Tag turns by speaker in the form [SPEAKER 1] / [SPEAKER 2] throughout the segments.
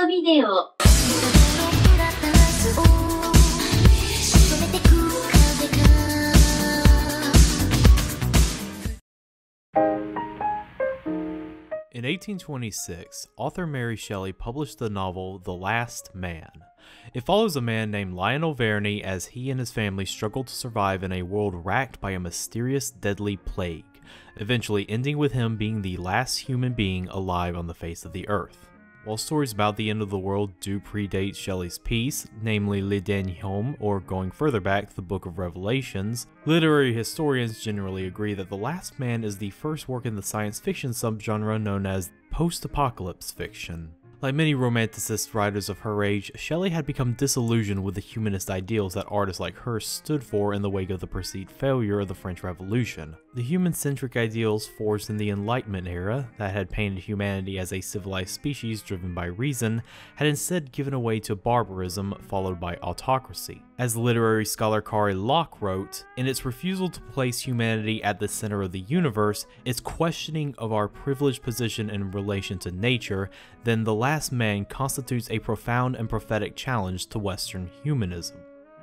[SPEAKER 1] トビデオ
[SPEAKER 2] In 1826, author Mary Shelley published the novel The Last Man. It follows a man named Lionel Verney as he and his family struggle to survive in a world racked by a mysterious, deadly plague, eventually ending with him being the last human being alive on the face of the earth. While stories about the end of the world do predate Shelley's piece, namely Le Dernier Homme, or going further back, the Book of Revelations, literary historians generally agree that The Last Man is the first work in the science fiction subgenre known as post-apocalypse fiction. Like many romanticist writers of her age, Shelley had become disillusioned with the humanist ideals that artists like her stood for in the wake of the perceived failure of the French Revolution. The human-centric ideals forged in the Enlightenment era, that had painted humanity as a civilized species driven by reason, had instead given way to barbarism followed by autocracy. As literary scholar Kari Locke wrote, in its refusal to place humanity at the center of the universe, its questioning of our privileged position in relation to nature, then The Last Man constitutes a profound and prophetic challenge to Western humanism.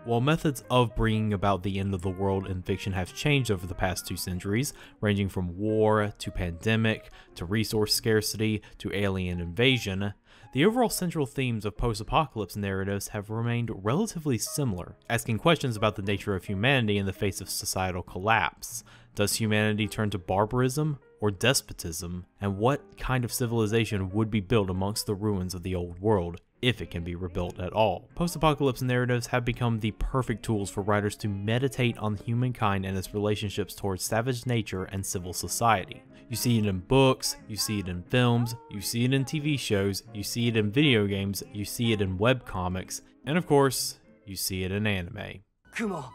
[SPEAKER 2] While methods of bringing about the end of the world in fiction have changed over the past 2 centuries, ranging from war to pandemic to resource scarcity to alien invasion, the overall central themes of post-apocalypse narratives have remained relatively similar, asking questions about the nature of humanity in the face of societal collapse. Does humanity turn to barbarism or despotism, and what kind of civilization would be built amongst the ruins of the old world, if it can be rebuilt at all? Post-apocalypse narratives have become the perfect tools for writers to meditate on humankind and its relationships towards savage nature and civil society. You see it in books, you see it in films, you see it in TV shows, you see it in video games, you see it in webcomics, and of course, you see it in anime.
[SPEAKER 3] 雲、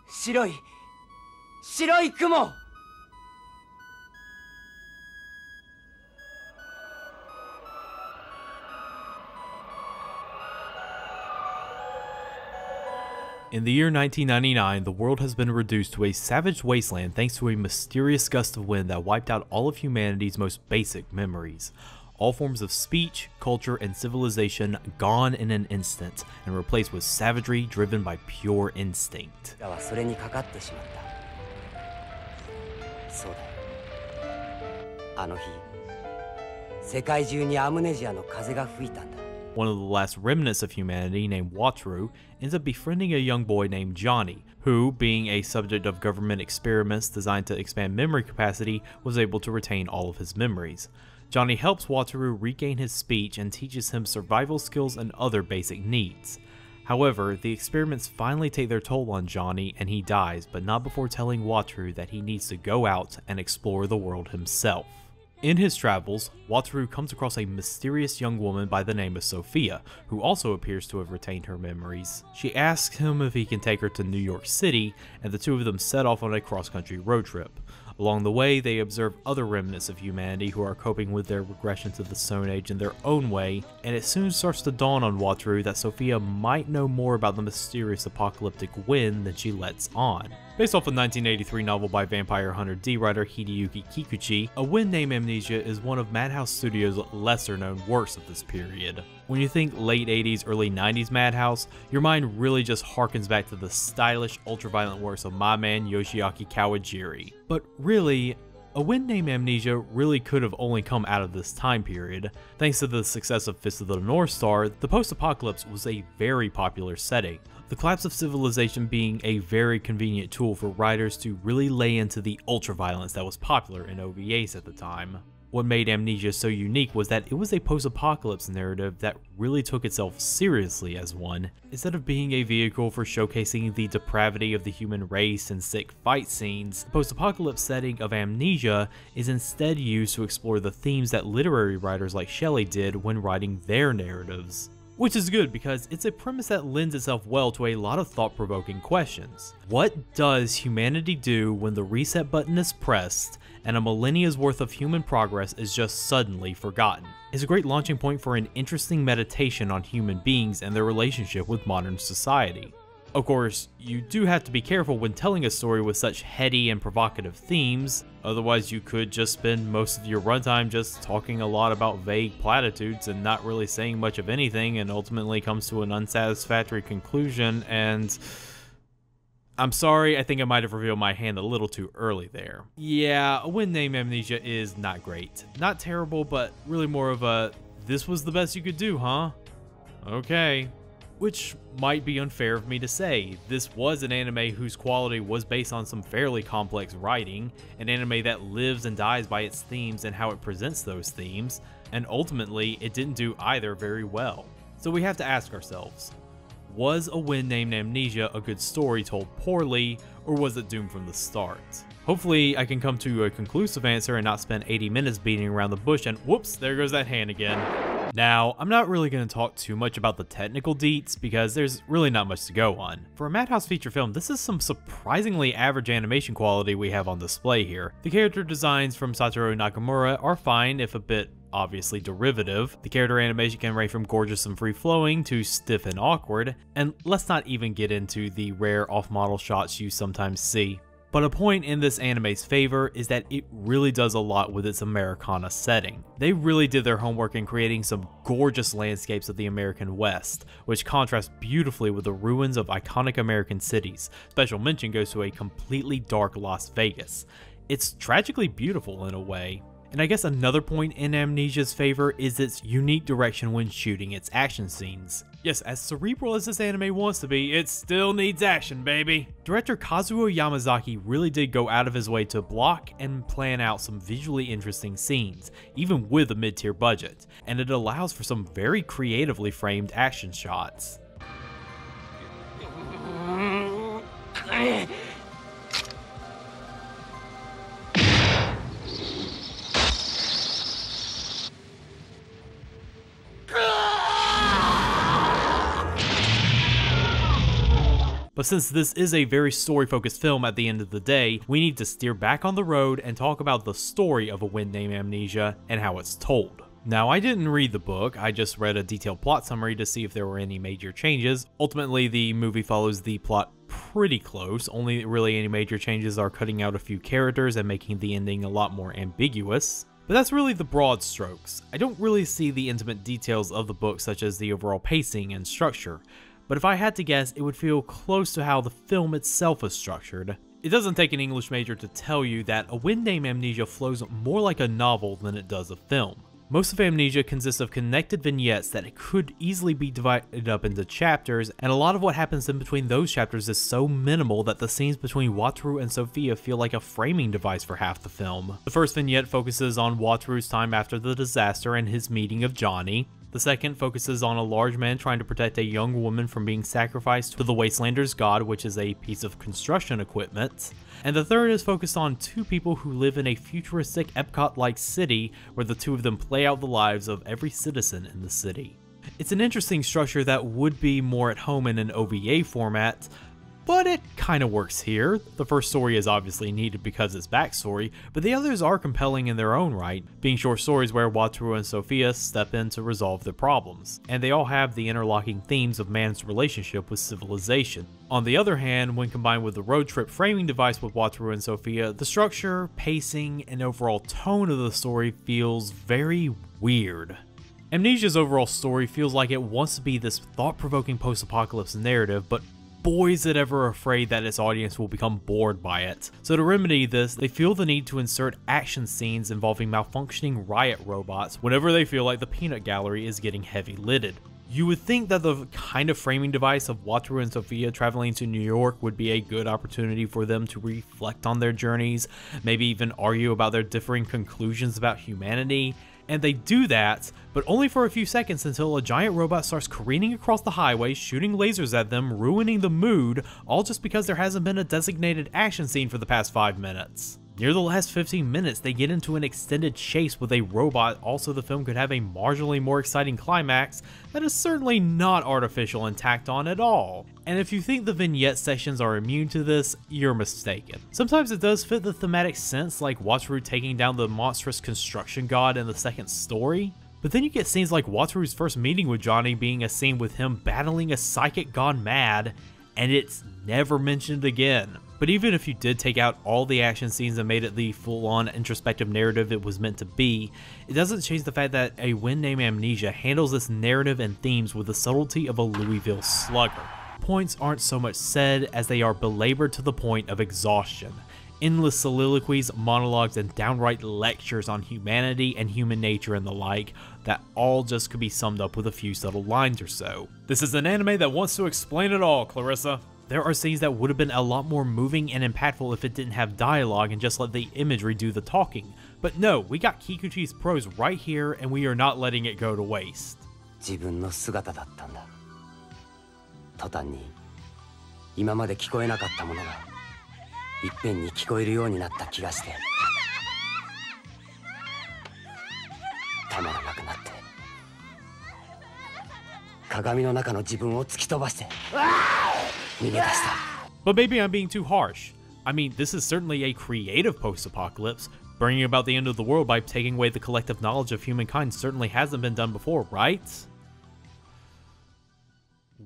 [SPEAKER 3] 白い、白い雲。
[SPEAKER 2] In the year 1999, the world has been reduced to a savage wasteland thanks to a mysterious gust of wind that wiped out all of humanity's most basic memories. All forms of speech, culture, and civilization gone in an instant, and replaced with savagery driven by pure instinct.
[SPEAKER 3] だはそれにかかってしまった。そうだ。あの日、世界中にアムネジアの風が吹いたんだ。
[SPEAKER 2] One of the last remnants of humanity, named Wataru, ends up befriending a young boy named Johnny, who, being a subject of government experiments designed to expand memory capacity, was able to retain all of his memories. Johnny helps Wataru regain his speech and teaches him survival skills and other basic needs. However, the experiments finally take their toll on Johnny and he dies, but not before telling Wataru that he needs to go out and explore the world himself. In his travels, Wataru comes across a mysterious young woman by the name of Sophia, who also appears to have retained her memories. She asks him if he can take her to New York City, and the two of them set off on a cross-country road trip. Along the way, they observe other remnants of humanity who are coping with their regression to the Stone Age in their own way, and it soon starts to dawn on Wataru that Sophia might know more about the mysterious apocalyptic wind than she lets on. Based off a 1983 novel by vampire hunter D writer Hideyuki Kikuchi, A Wind Named Amnesia is one of Madhouse Studios' lesser-known works of this period. When you think late 80s, early 90s Madhouse, your mind really just harkens back to the stylish, ultra-violent works of my man Yoshiaki Kawajiri. But really, A Wind Named Amnesia really could have only come out of this time period. Thanks to the success of Fist of the North Star, the post-apocalypse was a very popular setting, the collapse of civilization being a very convenient tool for writers to really lay into the ultra-violence that was popular in OVAs at the time. What made Amnesia so unique was that it was a post-apocalypse narrative that really took itself seriously as one. Instead of being a vehicle for showcasing the depravity of the human race and sick fight scenes, the post-apocalypse setting of Amnesia is instead used to explore the themes that literary writers like Shelley did when writing their narratives. Which is good because it's a premise that lends itself well to a lot of thought-provoking questions. What does humanity do when the reset button is pressed and a millennia's worth of human progress is just suddenly forgotten? It's a great launching point for an interesting meditation on human beings and their relationship with modern society. Of course, you do have to be careful when telling a story with such heady and provocative themes, otherwise you could just spend most of your runtime just talking a lot about vague platitudes and not really saying much of anything, and ultimately comes to an unsatisfactory conclusion. And I'm sorry, I think I might have revealed my hand a little too early there. Yeah, A Wind Named Amnesia is not great. Not terrible, but really more of a, this was the best you could do, huh? Okay. Which might be unfair of me to say. This was an anime whose quality was based on some fairly complex writing, an anime that lives and dies by its themes and how it presents those themes, and ultimately it didn't do either very well. So we have to ask ourselves, was A Wind Named Amnesia a good story told poorly, or was it doomed from the start? Hopefully I can come to a conclusive answer and not spend 80 minutes beating around the bush and whoops, there goes that hand again. Now, I'm not really going to talk too much about the technical deets because there's really not much to go on. For a Madhouse feature film, this is some surprisingly average animation quality we have on display here. The character designs from Satoru Nakamura are fine, if a bit obviously derivative. The character animation can range from gorgeous and free-flowing to stiff and awkward, and let's not even get into the rare off-model shots you sometimes see. But a point in this anime's favor is that it really does a lot with its Americana setting. They really did their homework in creating some gorgeous landscapes of the American West, which contrast beautifully with the ruins of iconic American cities. Special mention goes to a completely dark Las Vegas. It's tragically beautiful in a way. And I guess another point in Amnesia's favor is its unique direction when shooting its action scenes. Yes, as cerebral as this anime wants to be, it still needs action, baby! Director Kazuo Yamazaki really did go out of his way to block and plan out some visually interesting scenes, even with a mid-tier budget, and it allows for some very creatively framed action shots. But since this is a very story-focused film at the end of the day, we need to steer back on the road and talk about the story of A Wind Named Amnesia and how it's told. Now, I didn't read the book, I just read a detailed plot summary to see if there were any major changes. Ultimately, the movie follows the plot pretty close, only really any major changes are cutting out a few characters and making the ending a lot more ambiguous. But that's really the broad strokes. I don't really see the intimate details of the book, such as the overall pacing and structure. But if I had to guess, it would feel close to how the film itself is structured. It doesn't take an English major to tell you that A Wind Named Amnesia flows more like a novel than it does a film. Most of Amnesia consists of connected vignettes that could easily be divided up into chapters, and a lot of what happens in between those chapters is so minimal that the scenes between Wataru and Sophia feel like a framing device for half the film. The first vignette focuses on Wataru's time after the disaster and his meeting of Johnny. The second focuses on a large man trying to protect a young woman from being sacrificed to the Wastelander's god, which is a piece of construction equipment. And the third is focused on two people who live in a futuristic Epcot-like city where the two of them play out the lives of every citizen in the city. It's an interesting structure that would be more at home in an OVA format, but it kinda works here. The first story is obviously needed because it's backstory, but the others are compelling in their own right, being short stories where Wataru and Sophia step in to resolve their problems, and they all have the interlocking themes of man's relationship with civilization. On the other hand, when combined with the road trip framing device with Wataru and Sophia, the structure, pacing, and overall tone of the story feels very weird. Amnesia's overall story feels like it wants to be this thought-provoking post-apocalypse narrative, but boy is it ever afraid that its audience will become bored by it. So to remedy this, they feel the need to insert action scenes involving malfunctioning riot robots whenever they feel like the peanut gallery is getting heavy-lidded. You would think that the kind of framing device of Wataru and Sophia traveling to New York would be a good opportunity for them to reflect on their journeys, maybe even argue about their differing conclusions about humanity. And they do that, but only for a few seconds until a giant robot starts careening across the highway, shooting lasers at them, ruining the mood, all just because there hasn't been a designated action scene for the past 5 minutes. Near the last 15 minutes, they get into an extended chase with a robot, also the film could have a marginally more exciting climax that is certainly not artificial and tacked on at all. And if you think the vignette sections are immune to this, you're mistaken. Sometimes it does fit the thematic sense, like Wataru taking down the monstrous construction god in the second story, but then you get scenes like Wataru's first meeting with Johnny being a scene with him battling a psychic gone mad, and it's never mentioned again. But even if you did take out all the action scenes and made it the full-on introspective narrative it was meant to be, it doesn't change the fact that A Wind Named Amnesia handles this narrative and themes with the subtlety of a Louisville slugger. Points aren't so much said as they are belabored to the point of exhaustion. Endless soliloquies, monologues, and downright lectures on humanity and human nature and the like that all just could be summed up with a few subtle lines or so. This is an anime that wants to explain it all, Clarissa. There are scenes that would have been a lot more moving and impactful if it didn't have dialogue and just let the imagery do the talking. But no, we got Kikuchi's prose right here and we are not letting it go to waste.
[SPEAKER 3] 自分の姿だったんだ。途端に今まで聞こえなかったものがいっぺんに聞こえるようになった気がして、たまらなくなって、鏡の中の自分を突き飛ばして、逃げ出した。
[SPEAKER 2] But maybe I'm being too harsh. I mean, this is certainly a creative post-apocalypse. Bringing about the end of the world by taking away the collective knowledge of humankind certainly hasn't been done before, right?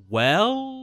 [SPEAKER 2] Well...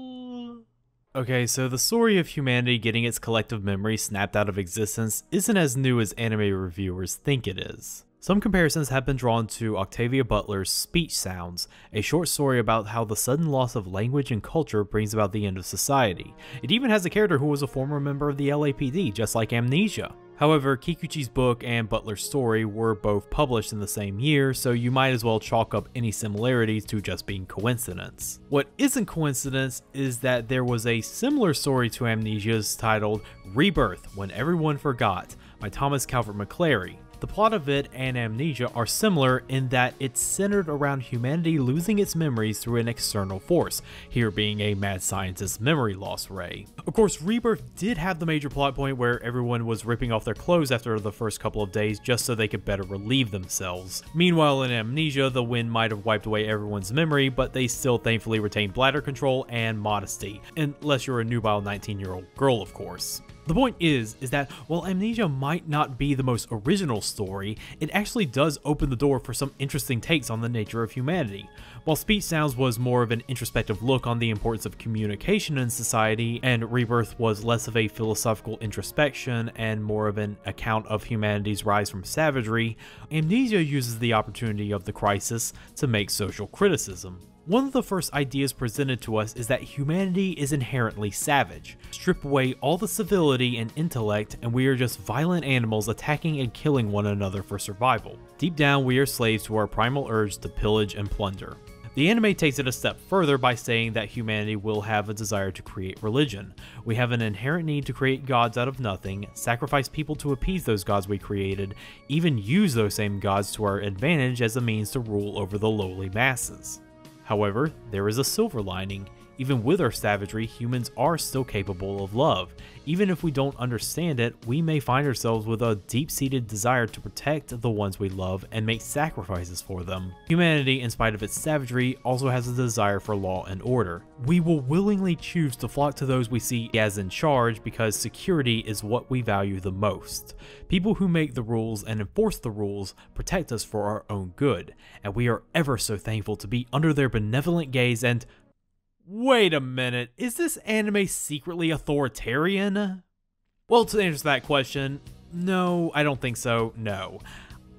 [SPEAKER 2] Okay, so the story of humanity getting its collective memory snapped out of existence isn't as new as anime reviewers think it is. Some comparisons have been drawn to Octavia Butler's Speech Sounds, a short story about how the sudden loss of language and culture brings about the end of society. It even has a character who was a former member of the LAPD, just like Amnesia. However, Kikuchi's book and Butler's story were both published in the same year, so you might as well chalk up any similarities to just being coincidence. What isn't coincidence is that there was a similar story to Amnesia's titled Rebirth When Everyone Forgot by Thomas Calvert McClary. The plot of it and Amnesia are similar in that it's centered around humanity losing its memories through an external force, here being a mad scientist's memory loss ray. Of course, Rebirth did have the major plot point where everyone was ripping off their clothes after the first couple of days just so they could better relieve themselves. Meanwhile, in Amnesia, the wind might have wiped away everyone's memory, but they still thankfully retain bladder control and modesty, unless you're a nubile 19-year-old girl, of course. The point is that while Amnesia might not be the most original story, it actually does open the door for some interesting takes on the nature of humanity. While Speech Sounds was more of an introspective look on the importance of communication in society, and Rebirth was less of a philosophical introspection and more of an account of humanity's rise from savagery, Amnesia uses the opportunity of the crisis to make social criticism. One of the first ideas presented to us is that humanity is inherently savage. Strip away all the civility and intellect and we are just violent animals attacking and killing one another for survival. Deep down we are slaves to our primal urge to pillage and plunder. The anime takes it a step further by saying that humanity will have a desire to create religion. We have an inherent need to create gods out of nothing, sacrifice people to appease those gods we created, even use those same gods to our advantage as a means to rule over the lowly masses. However, there is a silver lining. Even with our savagery, humans are still capable of love. Even if we don't understand it, we may find ourselves with a deep-seated desire to protect the ones we love and make sacrifices for them. Humanity, in spite of its savagery, also has a desire for law and order. We will willingly choose to flock to those we see as in charge because security is what we value the most. People who make the rules and enforce the rules protect us for our own good, and we are ever so thankful to be under their benevolent gaze and... Wait a minute, is this anime secretly authoritarian? Well, to answer that question, no, I don't think so, no.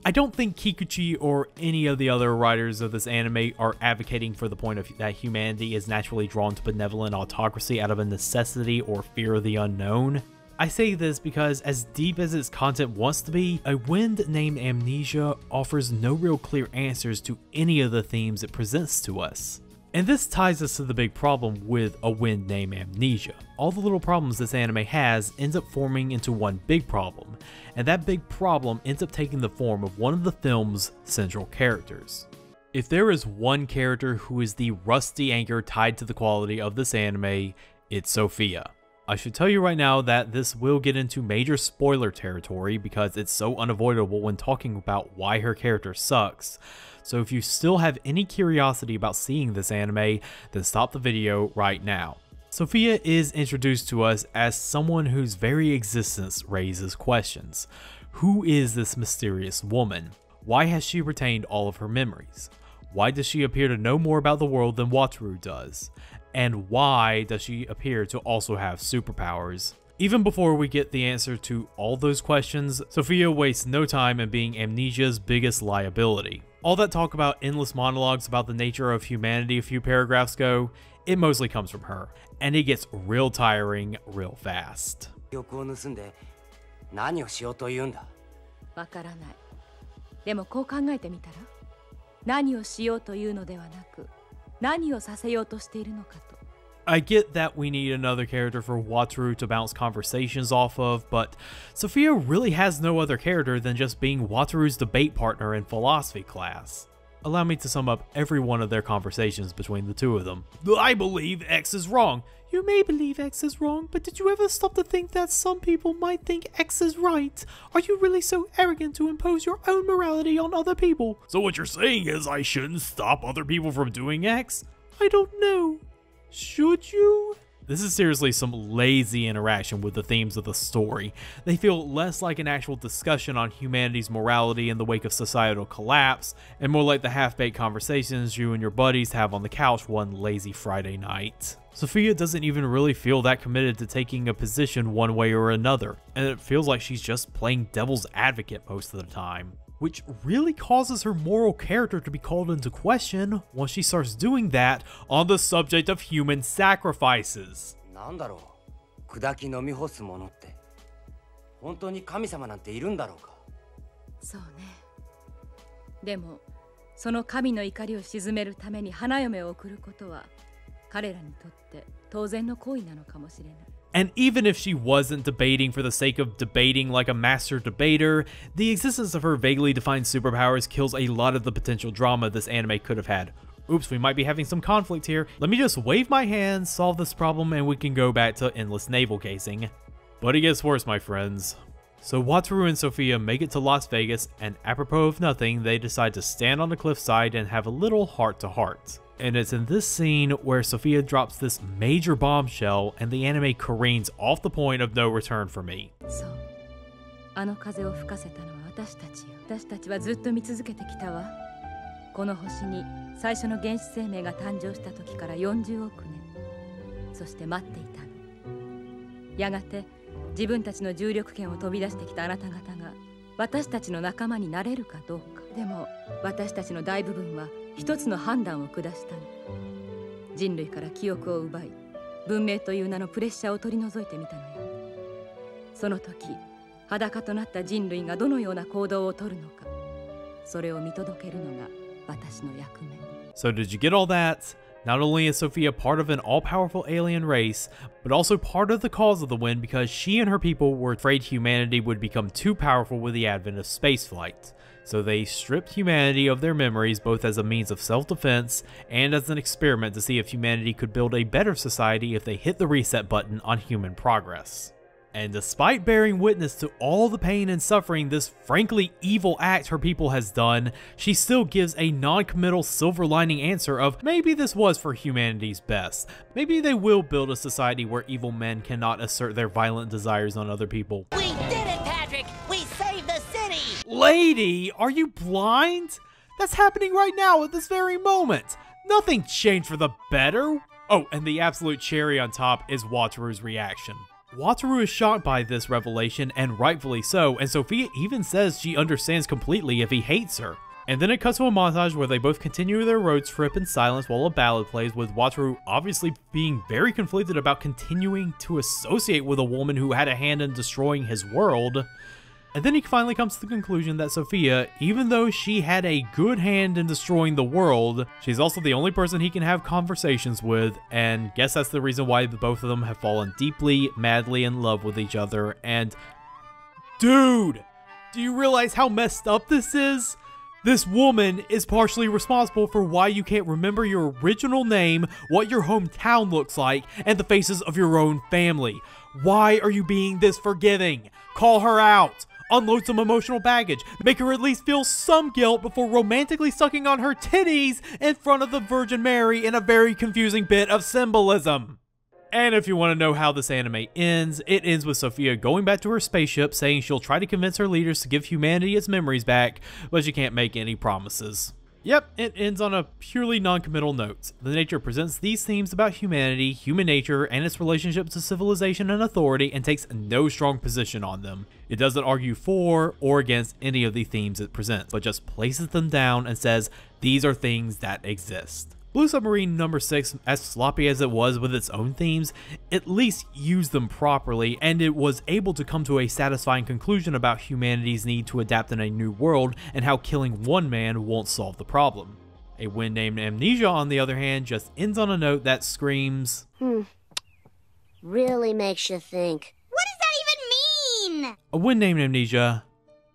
[SPEAKER 2] I don't think Kikuchi or any of the other writers of this anime are advocating for the point of that humanity is naturally drawn to benevolent autocracy out of a necessity or fear of the unknown. I say this because as deep as its content wants to be, A Wind Named Amnesia offers no real clear answers to any of the themes it presents to us. And this ties us to the big problem with A Wind Named Amnesia. All the little problems this anime has ends up forming into one big problem, and that big problem ends up taking the form of one of the film's central characters. If there is one character who is the rusty anchor tied to the quality of this anime, it's Sophia. I should tell you right now that this will get into major spoiler territory because it's so unavoidable when talking about why her character sucks. So if you still have any curiosity about seeing this anime, then stop the video right now. Sophia is introduced to us as someone whose very existence raises questions. Who is this mysterious woman? Why has she retained all of her memories? Why does she appear to know more about the world than Wataru does? And why does she appear to also have superpowers? Even before we get the answer to all those questions, Sophia wastes no time in being Amnesia's biggest liability. All that talk about endless monologues about the nature of humanity a few paragraphs ago, it mostly comes from her, and it gets real tiring real fast.
[SPEAKER 3] 記憶を盗んで何をしようというんだ。
[SPEAKER 1] わからない。でもこう考えてみたら、何をしようというのではなく、何をさせようとしているのかと。
[SPEAKER 2] I get that we need another character for Wataru to bounce conversations off of, but Sophia really has no other character than just being Wataru's debate partner in philosophy class. Allow me to sum up every one of their conversations between the two of them. I believe X is wrong. You may believe X is wrong, but did you ever stop to think that some people might think X is right? Are you really so arrogant to impose your own morality on other people? So what you're saying is I shouldn't stop other people from doing X? I don't know. Should you? This is seriously some lazy interaction with the themes of the story. They feel less like an actual discussion on humanity's morality in the wake of societal collapse, and more like the half-baked conversations you and your buddies have on the couch one lazy Friday night. Sophia doesn't even really feel that committed to taking a position one way or another, and it feels like she's just playing devil's advocate most of the time, which really causes her moral character to be called into question once she starts doing that on the subject of human sacrifices.
[SPEAKER 3] なんだろう、砕き飲み干すものって、本当に神様なんているんだろうか。
[SPEAKER 1] そうね。でも、その神の怒りを鎮めるために花嫁を送ることは、彼らにとって当然の行為なのかもしれない。
[SPEAKER 2] And even if she wasn't debating for the sake of debating like a master debater, the existence of her vaguely defined superpowers kills a lot of the potential drama this anime could have had. Oops, we might be having some conflict here. Let me just wave my hand, solve this problem, and we can go back to endless navel gazing. But it gets worse, my friends. So Wataru and Sophia make it to Las Vegas, and apropos of nothing, they decide to stand on the cliffside and have a little heart-to-heart. And it's in this scene where Sophia drops this major bombshell and the anime careens off the point of no return for me.
[SPEAKER 1] そう。あの風を吹かせたのは私たちよ。私たちはずっと見続けてきたわ。この星に最初の原始生命が誕生した時から40億年。そして待っていたの。やがて自分たちの重力圏を飛び出してきたあなた方が私たちの仲間になれるかどうか。でも私たちの大部分は一つの判断を下したの。人類から記憶を奪い、文明という名のプレッシャーを取り除いてみたのよ。その時、裸となった人類がどのような行動をとるのか、それを見届けるのが私の役目。
[SPEAKER 2] So did you get all that? Not only is Sophia part of an all-powerful alien race, but also part of the cause of the Wind because she and her people were afraid humanity would become too powerful with the advent of spaceflight. So they stripped humanity of their memories both as a means of self-defense and as an experiment to see if humanity could build a better society if they hit the reset button on human progress. And despite bearing witness to all the pain and suffering this frankly evil act her people has done, she still gives a non-committal silver lining answer of maybe this was for humanity's best. Maybe they will build a society where evil men cannot assert their violent desires on other people.
[SPEAKER 4] We did it, Patrick! We saved the city!
[SPEAKER 2] Lady, are you blind? That's happening right now at this very moment. Nothing changed for the better. Oh, and the absolute cherry on top is Wataru's reaction. Wataru is shocked by this revelation, and rightfully so, and Sophia even says she understands completely if he hates her. And then it cuts to a montage where they both continue their road trip in silence while a ballad plays, with Wataru obviously being very conflicted about continuing to associate with a woman who had a hand in destroying his world. And then he finally comes to the conclusion that Sophia, even though she had a good hand in destroying the world, she's also the only person he can have conversations with, and guess that's the reason why the both of them have fallen deeply, madly in love with each other. And dude, do you realize how messed up this is? This woman is partially responsible for why you can't remember your original name, what your hometown looks like, and the faces of your own family. Why are you being this forgiving? Call her out. Unload some emotional baggage, make her at least feel some guilt before romantically sucking on her titties in front of the Virgin Mary in a very confusing bit of symbolism. And if you want to know how this anime ends, it ends with Sophia going back to her spaceship saying she'll try to convince her leaders to give humanity its memories back, but she can't make any promises. Yep, it ends on a purely non-committal note. The nature presents these themes about humanity, human nature, and its relationship to civilization and authority, and takes no strong position on them. It doesn't argue for or against any of the themes it presents, but just places them down and says, these are things that exist. Blue Submarine number 6, as sloppy as it was with its own themes, at least used them properly, and it was able to come to a satisfying conclusion about humanity's need to adapt in a new world and how killing one man won't solve the problem. A Wind Named Amnesia, on the other hand, just ends on a note that screams,
[SPEAKER 5] Really makes you think.
[SPEAKER 6] What does that even mean?
[SPEAKER 2] A Wind Named Amnesia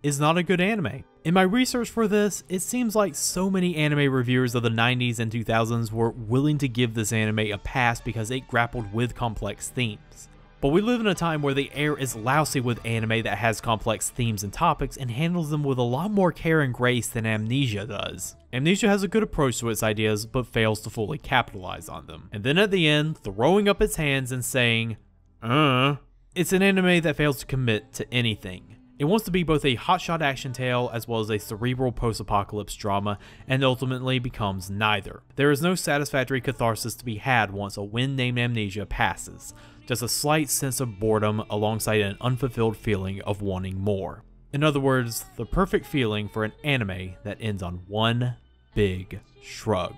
[SPEAKER 2] is not a good anime. In my research for this, it seems like so many anime reviewers of the 90s and 2000s were willing to give this anime a pass because it grappled with complex themes. But we live in a time where the air is lousy with anime that has complex themes and topics and handles them with a lot more care and grace than Amnesia does. Amnesia has a good approach to its ideas, but fails to fully capitalize on them. And then at the end, throwing up its hands and saying, it's an anime that fails to commit to anything. It wants to be both a hotshot action tale as well as a cerebral post-apocalypse drama, and ultimately becomes neither. There is no satisfactory catharsis to be had once a Wind Named Amnesia passes, just a slight sense of boredom alongside an unfulfilled feeling of wanting more. In other words, the perfect feeling for an anime that ends on one big shrug.